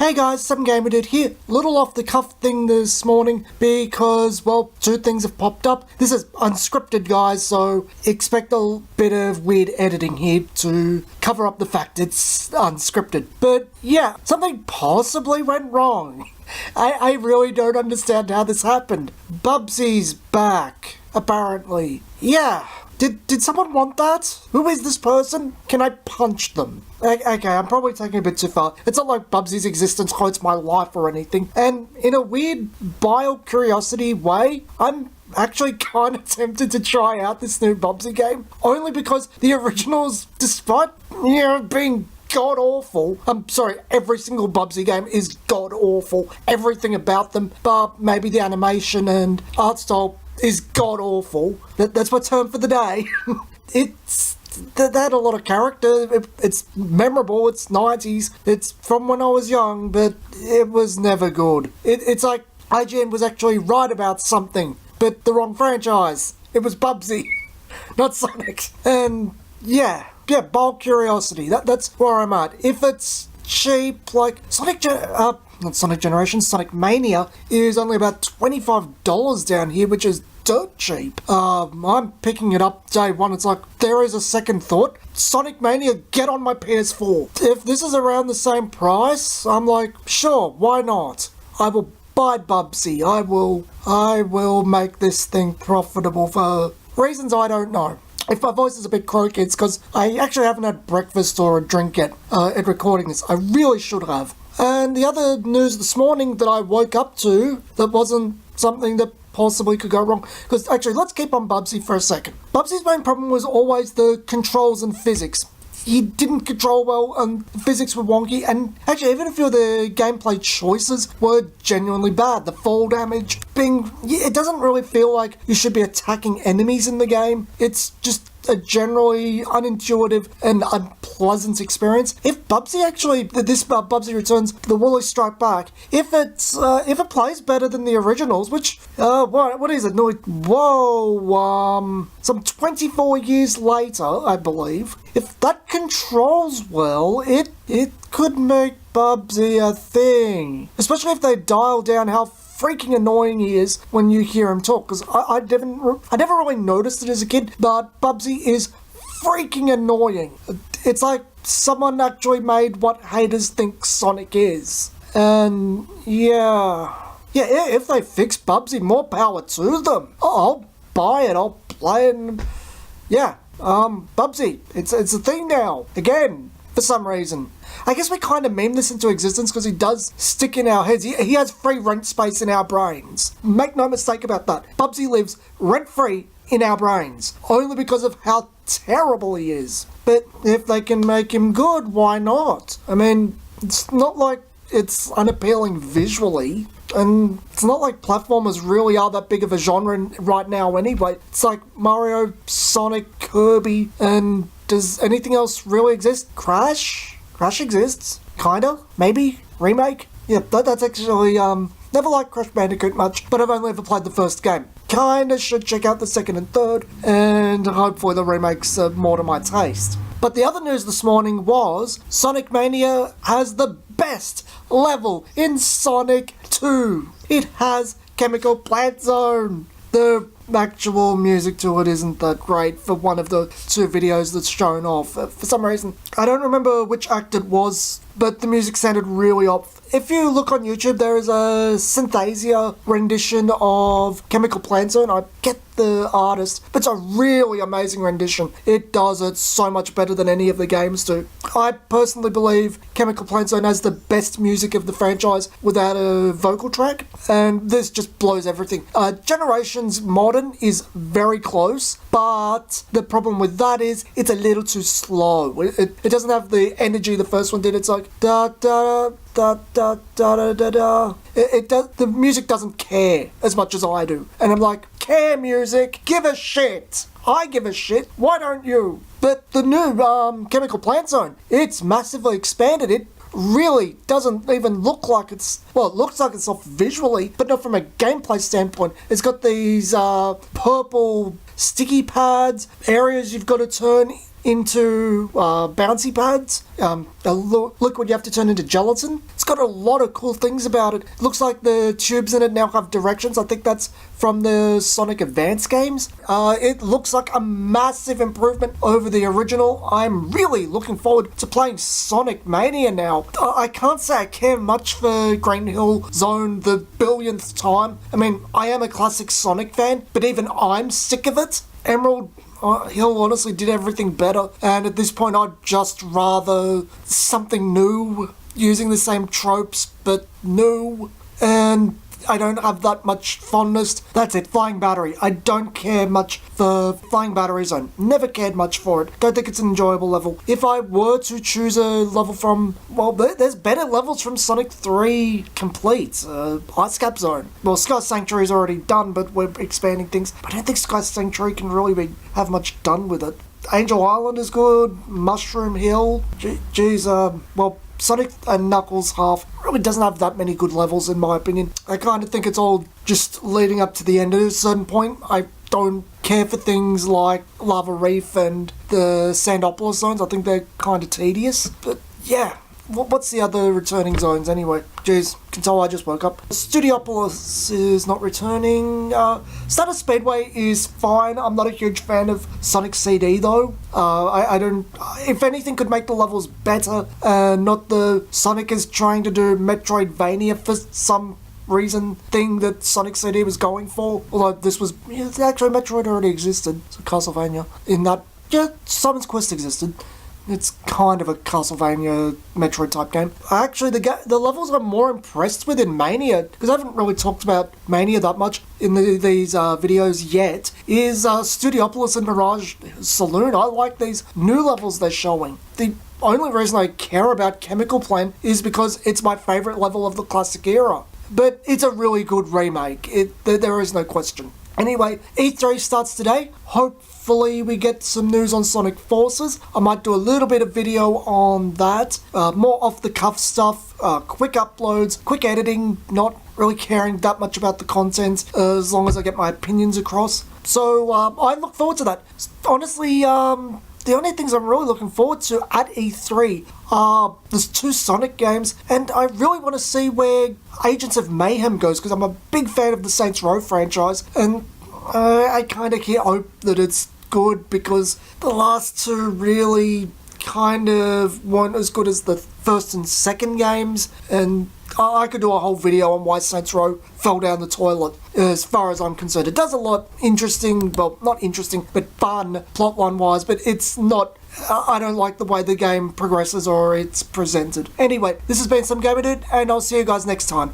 Hey guys, 7GamerDude here. Little off the cuff thing this morning because, well, two things have popped up. This is unscripted, guys, so expect a bit of weird editing here to cover up the fact it's unscripted. But yeah, something possibly went wrong. I really don't understand how this happened. Bubsy's back, apparently. Yeah. Did someone want that? Who is this person? Can I punch them? Okay, I'm probably taking it a bit too far. It's not like Bubsy's existence quotes my life or anything. And in a weird bio-curiosity way, I'm actually kind of tempted to try out this new Bubsy game. Only because the originals, despite, being god-awful. I'm sorry, every single Bubsy game is god-awful. Everything about them, but maybe the animation and art style is god-awful. That's my term for the day. They had a lot of character. It's memorable. It's 90s. It's from when I was young, but it was never good. It's like IGN was actually right about something, but the wrong franchise. It was Bubsy, not Sonic. And yeah, bold curiosity. That's where I'm at. If it's cheap, like not Sonic Generation, Sonic Mania is only about $25 down here, which is dirt cheap. I'm picking it up day one. It's like, there is a second thought. Sonic Mania, get on my PS4. If this is around the same price, I'm like, sure, why not? I will buy Bubsy. I will make this thing profitable for reasons I don't know. If my voice is a bit croaky, it's because I actually haven't had breakfast or a drink yet at recording this. I really should have. And the other news this morning that I woke up to that wasn't something that possibly could go wrong. Because actually, let's keep on Bubsy for a second. Bubsy's main problem was always the controls and physics. He didn't control well, and the physics were wonky, and actually even a few of the gameplay choices were genuinely bad. The fall damage it doesn't really feel like you should be attacking enemies in the game. It's just a generally unintuitive and unpleasant experience. If Bubsy Bubsy Returns, the Woolly Strike Back, if it plays better than the originals, which what is it? Some 24 years later, I believe. If that controls well, it could make Bubsy a thing. Especially if they dial down how freaking annoying he is when you hear him talk, because I never really noticed it as a kid, but Bubsy is freaking annoying. It's like someone actually made what haters think Sonic is. And yeah, if they fix Bubsy, more power to them. I'll buy it, I'll play it, and yeah, Bubsy, it's a thing now, again, for some reason. I guess we kind of meme this into existence because he does stick in our heads. He has free rent space in our brains. Make no mistake about that. Bubsy lives rent-free in our brains, only because of how terrible he is. But if they can make him good, why not? I mean, it's not like it's unappealing visually, and it's not like platformers really are that big of a genre right now anyway. It's like Mario, Sonic, Kirby, and does anything else really exist? Crash? Crash exists, kinda, maybe, remake. Yeah, that's actually, never liked Crash Bandicoot much, but I've only ever played the first game. Kinda should check out the second and third, and hopefully the remakes are more to my taste. But the other news this morning was Sonic Mania has the best level in Sonic 2. It has Chemical Plant Zone. The actual music to it isn't that great for one of the two videos that's shown off. For some reason, I don't remember which act it was, but the music sounded really off. If you look on YouTube, there is a Synthesia rendition of Chemical Plant Zone. I get the artist, but it's a really amazing rendition. It does it so much better than any of the games do. I personally believe Chemical Plant Zone has the best music of the franchise without a vocal track, and this just blows everything. Generations Modern is very close, but the problem with that is it's a little too slow. It doesn't have the energy the first one did. It's like da da da da da da da da. The music doesn't care as much as I do, and I'm like, care music, give a shit. I give a shit. Why don't you? But the new Chemical Plant Zone, it's massively expanded. It really doesn't even look like it's... Well, it looks like it's off visually, but not from a gameplay standpoint. It's got these purple sticky pads, areas you've got to turn. into bouncy pads. The liquid you have to turn into gelatin. It's got a lot of cool things about it. It looks like the tubes in it now have directions. I think that's from the Sonic Advance games. It looks like a massive improvement over the original. I'm really looking forward to playing Sonic Mania now. I can't say I care much for Green Hill Zone the billionth time. I mean, I am a classic Sonic fan, but even I'm sick of it. Emerald Hill honestly did everything better, and at this point I'd just rather something new, using the same tropes, but new, and I don't have that much fondness. That's it, Flying Battery. I don't care much for Flying Battery Zone. Never cared much for it. Don't think it's an enjoyable level. If I were to choose a level from, well, there's better levels from Sonic 3 Complete. Ice Cap Zone. Well, Sky Sanctuary's already done, but we're expanding things. I don't think Sky Sanctuary can really have much done with it. Angel Island is good. Mushroom Hill. Geez, well, Sonic and Knuckles half really doesn't have that many good levels in my opinion. I kind of think it's all just leading up to the end at a certain point. I don't care for things like Lava Reef and the Sandopolis zones. I think they're kind of tedious. But yeah, what's the other returning zones anyway? Jeez, can tell I just woke up. Studiopolis is not returning. Stardust Speedway is fine. I'm not a huge fan of Sonic CD though. I don't... If anything could make the levels better, not the Sonic is trying to do Metroidvania for some reason thing that Sonic CD was going for. Although this was... Actually, Metroid already existed. So Castlevania. In that... Yeah, Simon's Quest existed. It's kind of a Castlevania Metroid type game. Actually, the levels I'm more impressed with in Mania, because I haven't really talked about Mania that much in these videos yet, is Studiopolis and Mirage Saloon. I like these new levels they're showing. The only reason I care about Chemical Plant is because it's my favourite level of the classic era. But it's a really good remake. There is no question. Anyway, E3 starts today. Hopefully we get some news on Sonic Forces. I might do a little bit of video on that. More off-the-cuff stuff, quick uploads, quick editing, not really caring that much about the content as long as I get my opinions across. So I look forward to that. Honestly, the only things I'm really looking forward to at E3 are there's 2 Sonic games, and I really want to see where Agents of Mayhem goes, because I'm a big fan of the Saints Row franchise, and I kind of hope that it's good, because the last 2 really kind of weren't as good as the first and second games, and I could do a whole video on why Saints Row fell down the toilet, as far as I'm concerned. It does a lot interesting, well, not interesting, but fun, plotline-wise, but it's not... I don't like the way the game progresses or it's presented. Anyway, this has been Some Gamer Dude, and I'll see you guys next time.